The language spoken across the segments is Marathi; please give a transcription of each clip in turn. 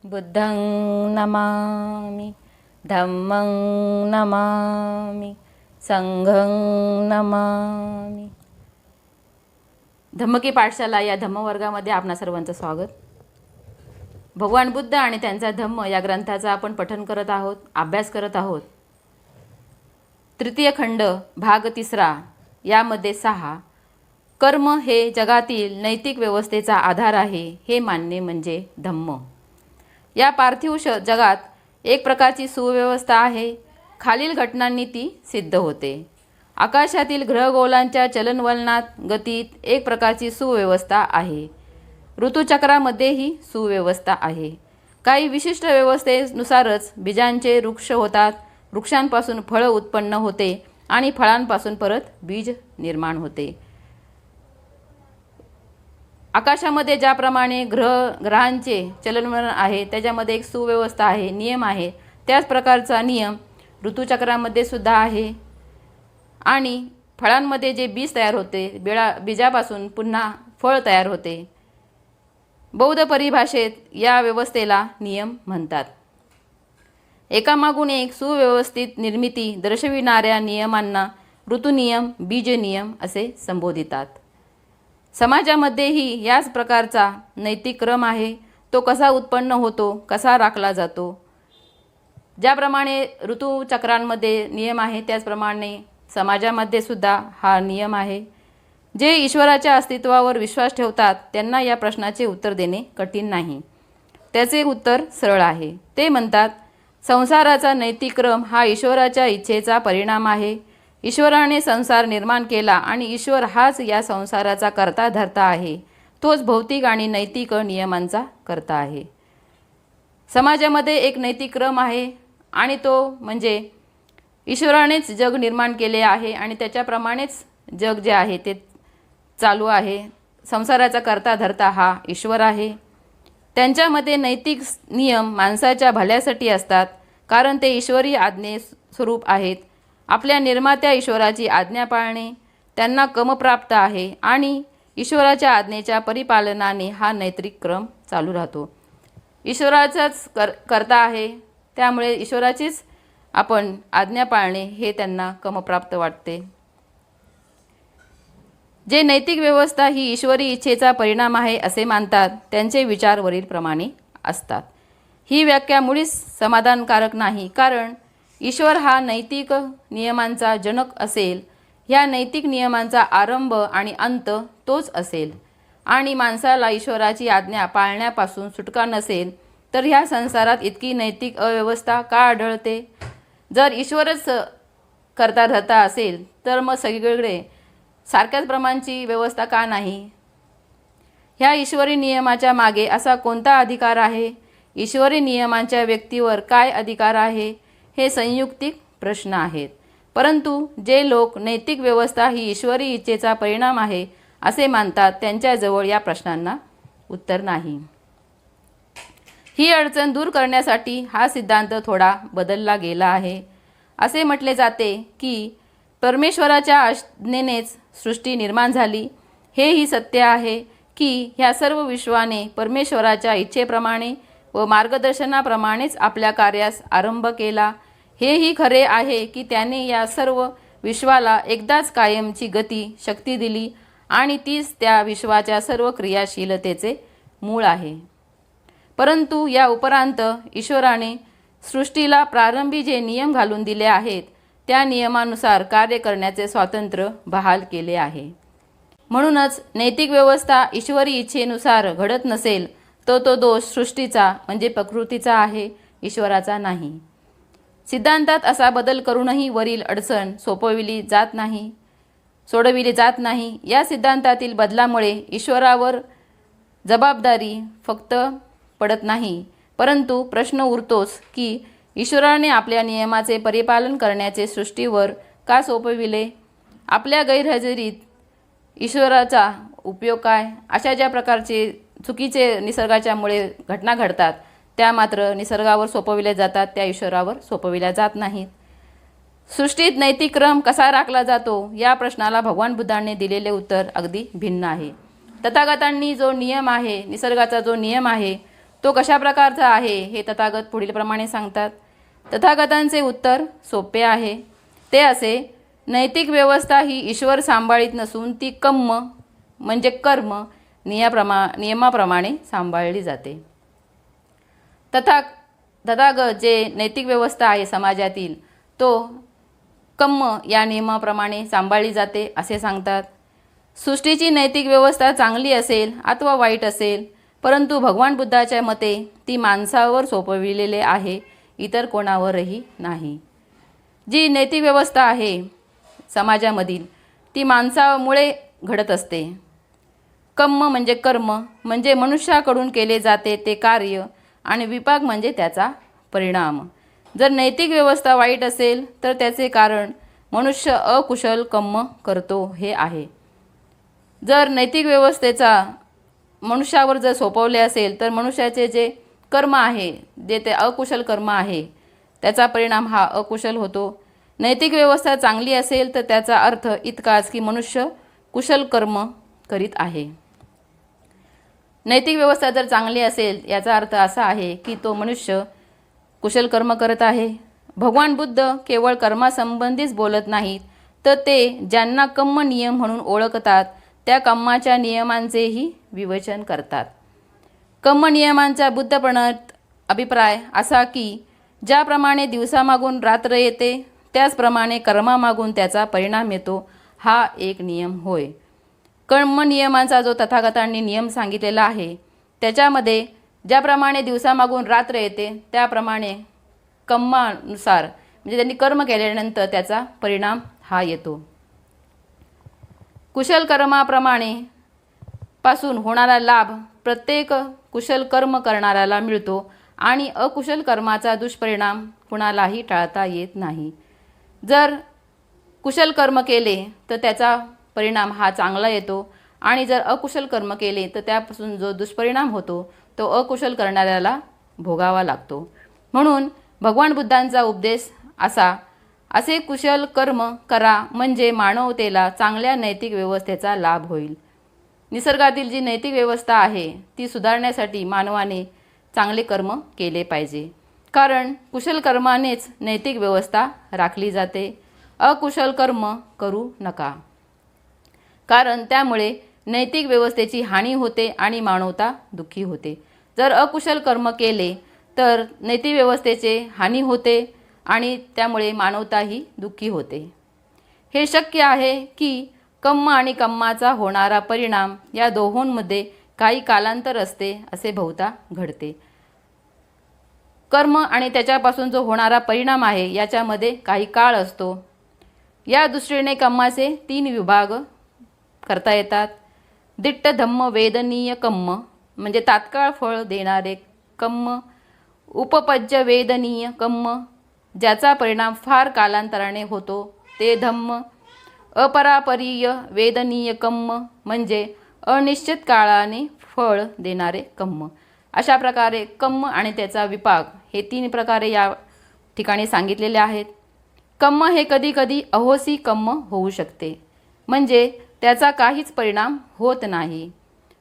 बुद्धं नमामि, धम्मं नमामि, संघं नमामि। धम्म की पाठशाला या धम्मवर्गामध्ये आपणा सर्वांचं स्वागत। भगवान बुद्ध आणि त्यांचा धम्म या ग्रंथाचा आपण पठन करत आहोत, अभ्यास करत आहोत। तृतीय खंड भाग 3 यामध्ये 6 कर्म हे जगातील नैतिक व्यवस्थेचा आधार आहे हे मानणे म्हणजे धम्म। या पार्थिव जगात एक प्रकारची सुव्यवस्था आहे। खालील घटनांनी ती सिद्ध होते। आकाशातील ग्रहगोलांच्या चलनवलनात गतीत एक प्रकारची सुव्यवस्था आहे। ऋतुचक्रामध्येही सुव्यवस्था आहे। काही विशिष्ट व्यवस्थेनुसारच बीजांचे वृक्ष होतात, वृक्षांपासून फळ उत्पन्न होते आणि फळांपासून परत बीज निर्माण होते। आकाशामध्ये ज्याप्रमाणे ग्रहांचे चलनवलन आहे त्याच्यामध्ये एक सुव्यवस्था आहे, नियम आहे। त्याच प्रकारचा नियम ऋतुचक्रामध्ये सुद्धा आहे। आणि फळांमध्ये जे बीज तयार होते, बीजापासून पुन्हा फळ तयार होते। बौद्ध परिभाषेत या व्यवस्थेला नियम म्हणतात। एकामागून एक सुव्यवस्थित निर्मिती दर्शविणाऱ्या नियमांना ऋतुनियम, बीजनियम असे संबोधितात। समाजामध्येही याच प्रकारचा नैतिक क्रम आहे। तो कसा उत्पन्न होतो, कसा राखला जातो। ज्याप्रमाणे ऋतुचक्रांमध्ये नियम आहे त्याचप्रमाणे समाजामध्ये सुद्धा हा नियम आहे। जे ईश्वराच्या अस्तित्वावर विश्वास ठेवतात त्यांना या प्रश्नाचे उत्तर देणे कठीण नाही। त्याचे उत्तर सरळ आहे। ते म्हणतात, संसाराचा नैतिक क्रम हा ईश्वराच्या इच्छेचा परिणाम आहे। ईश्वराने संसार निर्माण केला आणि ईश्वर हाच या संसाराचा कर्ता धर्ता आहे। तोच भौतिक आणि नैतिक नियमांचा कर्ता आहे। समाजामध्ये एक नैतिक क्रम आहे आणि तो म्हणजे ईश्वरानेच जग निर्माण केले आहे आणि त्याच्याप्रमाणेच जग जे आहे ते चालू आहे। संसाराचा कर्ता धर्ता हा ईश्वर आहे। त्यांच्यामध्ये नैतिक नियम माणसाच्या भल्यासाठी असतात, कारण ते ईश्वरी आज्ञे स्वरूप आहेत। आपल्या निर्मात्या ईश्वराची आज्ञा पाळणे त्यांना क्रमप्राप्त आहे आणि ईश्वराच्या आज्ञेच्या परिपालनाने हा नैतिक क्रम चालू राहतो। ईश्वराचाच कर्ता आहे, त्यामुळे ईश्वराचीच आपण आज्ञा पाळणे हे त्यांना क्रमप्राप्त वाटते। जे नैतिक व्यवस्था ही ईश्वरी इच्छेचा परिणाम आहे असे मानतात त्यांचे विचार वरीलप्रमाणे असतात। ही व्याख्या मुळीच समाधानकारक नाही, कारण ईश्वर हा नैतिक नियमांचा जनक असेल, ह्या नैतिक नियमांचा आरंभ आणि अंत तोच असेल आणि माणसाला ईश्वराची आज्ञा पाळण्यापासून सुटका नसेल तर ह्या संसारात इतकी नैतिक अव्यवस्था का आढळते। जर ईश्वरच करता धर्ता असेल तर मग सगळीकडे सारख्याच प्रमाणची व्यवस्था का नाही। ह्या ईश्वरी नियमाच्या मागे असा कोणता अधिकार आहे, ईश्वरी नियमांच्या व्यक्तीवर काय अधिकार आहे, हे संयुक्तिक प्रश्न आहेत। परंतु जे लोक नैतिक व्यवस्था ही ईश्वरी इच्छेचा परिणाम आहे असे मानतात त्यांच्याजवळ या प्रश्नांना उत्तर नाही। ही अडचण दूर करण्यासाठी हा सिद्धांत थोडा बदलला गेला आहे। असे म्हटले जाते की परमेश्वराच्या आज्ञेनेच सृष्टी निर्माण झाली। हेही सत्य आहे की ह्या सर्व विश्वाने परमेश्वराच्या इच्छेप्रमाणे व मार्गदर्शनाप्रमाणेच आपल्या कार्यास आरंभ केला। हेही खरे आहे की त्याने या सर्व विश्वाला एकदाच कायमची गती शक्ती दिली आणि तीच त्या विश्वाच्या सर्व क्रियाशीलतेचे मूळ आहे। परंतु या उपरांत ईश्वराने सृष्टीला प्रारंभी जे नियम घालून दिले आहेत त्या नियमानुसार कार्य करण्याचे स्वातंत्र्य बहाल केले आहे। म्हणूनच नैतिक व्यवस्था ईश्वरी इच्छेनुसार घडत नसेल तर तो दोष सृष्टीचा म्हणजे प्रकृतीचा आहे, ईश्वराचा नाही। सिद्धांतात असा बदल करूनही वरील अडचण सोडविली जात नाही। या सिद्धांतातील बदलामुळे ईश्वरावर जबाबदारी फक्त पडत नाही, परंतु प्रश्न उरतोच की ईश्वराने आपल्या नियमाचे परिपालन करण्याचे सृष्टीवर का सोपविले। आपल्या गैरहजेरीत ईश्वराचा उपयोग काय। अशा ज्या प्रकारचे चुकीचे निसर्गाच्यामुळे घटना घडतात त्या मात्र निसर्गावर सोपविल्या जातात, त्या ईश्वरावर सोपविल्या जात नाहीत। सृष्टीत नैतिक क्रम कसा राखला जातो या प्रश्नाला भगवान बुद्धांनी दिलेले उत्तर अगदी भिन्न आहे। तथागतांनी जो नियम आहे, निसर्गाचा जो नियम आहे तो कशा प्रकारचा आहे हे तथागत पुढील प्रमाणे सांगतात. तथागतांचे उत्तर सोपे आहे. ते असे: नैतिक व्यवस्था ही ईश्वर सांभाळीत नसून ती कम्म म्हणजे कर्म नियमाप्रमाणे सांभाळली जाते. तथागत जे नैतिक व्यवस्था आहे समाजातील तो कम्म या नियमाप्रमाणे सांभाळली जाते असे सांगतात. सृष्टीची नैतिक व्यवस्था चांगली असेल अथवा वाईट असेल, परंतु भगवान बुद्धाच्या मते ती माणसावर सोपविलेले आहे, इतर कोणावरही नाही. जी नैतिक व्यवस्था आहे समाजामधील ती माणसामुळे घडत असते. कम्म म्हणजे कर्म म्हणजे मनुष्याकडून केले जाते ते कार्य आणि विपाक म्हणजे त्याचा परिणाम. जर नैतिक व्यवस्था वाईट असेल तर त्याचे कारण मनुष्य अकुशल कम्म करतो हे आहे. जर नैतिक व्यवस्थेचा मनुष्यावर जर सोपवले असेल तर मनुष्याचे जे कर्म आहे, जे ते अकुशल कर्म आहे, त्याचा परिणाम हा अकुशल होतो. नैतिक व्यवस्था चांगली असेल तर त्याचा अर्थ इतकाच की मनुष्य कुशल कर्म करीत आहे. नैतिक व्यवस्था जर चांगली असेल याचा अर्थ असा आहे की तो मनुष्य कुशल कर्म करत आहे. भगवान बुद्ध केवळ कर्मासंबंधीच बोलत नाहीत, तर ते ज्यांना कम्म नियम म्हणून ओळखतात त्या कम्माच्या नियमांचेही विवेचन करतात. कम्म नियमांचा बुद्धपणात अभिप्राय असा की ज्याप्रमाणे दिवसामागून रात्र येते त्याचप्रमाणे कर्मामागून त्याचा परिणाम येतो, हा एक नियम होय. कर्म नियमांचा जो तथागतांनी नियम सांगितलेला आहे त्याच्यामध्ये ज्याप्रमाणे दिवसामागून रात्र येते त्याप्रमाणे कर्मानुसार म्हणजे त्यांनी कर्म केल्यानंतर त्याचा परिणाम हा येतो. कुशल कर्माप्रमाणे पासून होणारा लाभ प्रत्येक कुशल कर्म करणाऱ्याला मिळतो आणि अकुशल कर्माचा दुष्परिणाम कुणालाही टाळता येत नाही. जर कुशल कर्म केले तर त्याचा परिणाम हा चांगला येतो आणि जर अकुशल कर्म केले तर त्यापासून जो दुष्परिणाम होतो तो अकुशल करणाऱ्याला भोगावा लागतो. म्हणून भगवान बुद्धांचा उपदेश असे कुशल कर्म करा म्हणजे मानवतेला चांगल्या नैतिक व्यवस्थेचा लाभ होईल. निसर्गातील जी नैतिक व्यवस्था आहे ती सुधारण्यासाठी मानवाने चांगले कर्म केले पाहिजे, कारण कुशल कर्मानेच नैतिक व्यवस्था राखली जाते. अकुशल कर्म करू नका, कारण त्यामुळे नैतिक व्यवस्थेची हानी होते आणि मानवता दुःखी होते. जर अकुशल कर्म केले तर नैतिक व्यवस्थेचे हानी होते आणि त्यामुळे मानवताही दुःखी होते. हे शक्य आहे की कम्म आणि कम्माचा होणारा परिणाम या दोहोंमध्ये काही कालांतर असते असे बहुधा घडते. कर्म आणि त्याच्यापासून जो होणारा परिणाम आहे याच्यामध्ये काही काळ असतो. या दृष्टीने कम्माचे 3 विभाग करता येतात. दिट्ट धम्म वेदनीय कम्म म्हणजे तात्काळ फळ देणारे कम्म. उपपज्य वेदनीय कम्म ज्याचा परिणाम फार कालांतराने होतो ते धम्म. अपरापरीय वेदनीय कम्म म्हणजे अनिश्चित काळाने फळ देणारे कम्म. अशा प्रकारे कम्म आणि त्याचा विपाक हे 3 प्रकारे या ठिकाणी सांगितलेले आहेत. कम्म हे कधीकधी अहोसी कम्म होऊ शकते, म्हणजे त्याचा काहीच परिणाम होत नाही.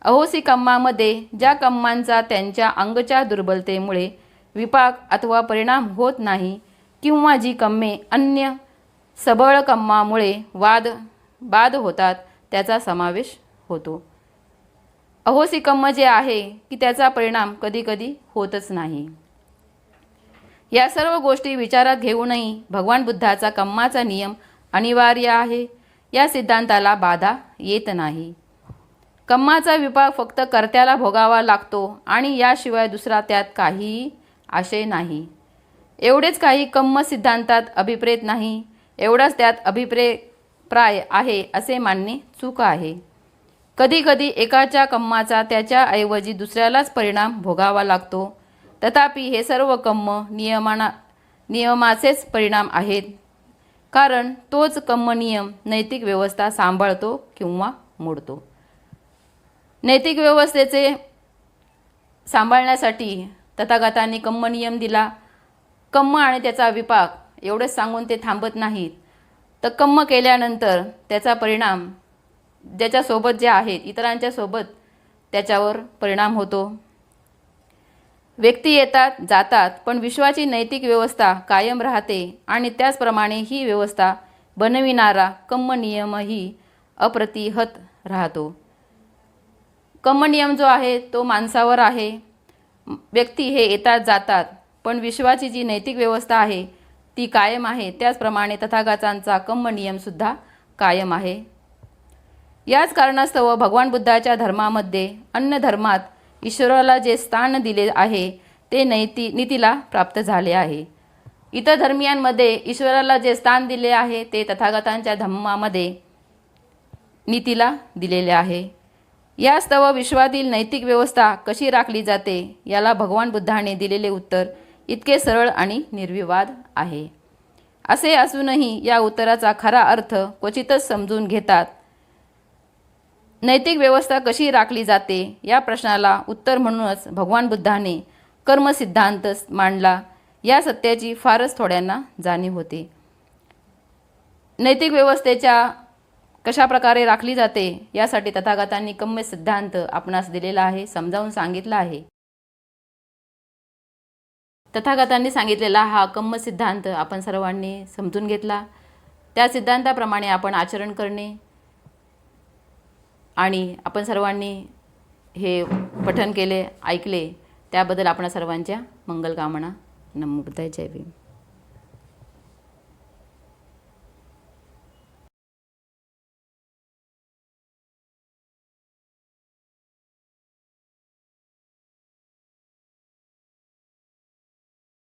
अहोसी कम्मामध्ये ज्या कम्मांचा त्यांच्या अंगच्या दुर्बलतेमुळे विपाक अथवा परिणाम होत नाही किंवा जी कम्मे अन्य सबळ कम्मामुळे बाद होतात त्याचा समावेश होतो. अहोसी कम्म जे आहे की त्याचा परिणाम कधीकधी होतच नाही. या सर्व गोष्टी विचारात घेऊनही भगवान बुद्धाचा कम्माचा नियम अनिवार्य आहे. या सिद्धांताला बाधा येत नाही. कम्माचा विपाक फक्त कर्त्याला भोगावा लागतो आणि याशिवाय दुसरा त्यात काहीही आशय नाही. एवढेच काही कम्म सिद्धांतात अभिप्रेत नाही, एवढाच त्यात अभिप्राय आहे असे मानणे चूक आहे. कधीकधी एकाच्या कम्माचा त्याच्याऐवजी दुसऱ्यालाच परिणाम भोगावा लागतो. तथापि हे सर्व कम्म नियमाचेच परिणाम आहेत, कारण तोच कम्म नियम नैतिक व्यवस्था सांभाळतो किंवा मोडतो. नैतिक व्यवस्थेचे सांभाळण्यासाठी तथागतांनी कम्म नियम दिला. कम्म आणि त्याचा विपाक एवढेच सांगून ते थांबत नाहीत, तर कम्म केल्यानंतर त्याचा परिणाम ज्याच्यासोबत जे आहेत इतरांच्या सोबत त्याच्यावर परिणाम होतो. व्यक्ती येतात जातात, पण विश्वाची नैतिक व्यवस्था कायम राहते आणि त्याचप्रमाणे ही व्यवस्था बनविणारा कम्मनियमही अप्रतिहत राहतो. कम्मनियम जो आहे तो माणसावर आहे. व्यक्ती हे येतात जातात, पण विश्वाची जी नैतिक व्यवस्था आहे ती कायम आहे. त्याचप्रमाणे तथागतांचा कम्मनियमसुद्धा कायम आहे. याच कारणास्तव भगवान बुद्धाच्या धर्मामध्ये अन्य धर्मात ईश्वराला जे स्थान दिले आहे ते नीतीला प्राप्त झाले आहे. इतर धर्मियांमध्ये ईश्वराला जे स्थान दिले आहे ते तथागतांच्या धर्मामध्ये नीतीला दिलेले आहे. यास्तव विश्वातील नैतिक व्यवस्था कशी राखली जाते याला भगवान बुद्धाने दिलेले उत्तर इतके सरळ आणि निर्विवाद आहे. असे असूनही या उत्तराचा खरा अर्थ क्वचितच समजून घेतात. नैतिक व्यवस्था कशी राखली जाते या प्रश्नाला उत्तर म्हणूनच भगवान बुद्धाने कर्मसिद्धांत मांडला. या सत्याची फारच थोड्यांना जाणीव होते. नैतिक व्यवस्थेच्या कशा प्रकारे राखली जाते यासाठी तथागतांनी कर्मसिद्धांत आपणास दिलेला आहे, समजावून सांगितला आहे. तथागतांनी सांगितलेला हा कर्मसिद्धांत आपण सर्वांनी समजून घेतला. त्या सिद्धांताप्रमाणे आपण आचरण करणे आणि आपण सर्वांनी हे पठन केले, ऐकले त्याबद्दल आपणा सर्वांच्या मंगलकामना. नमो बुद्धाय. जय भीम.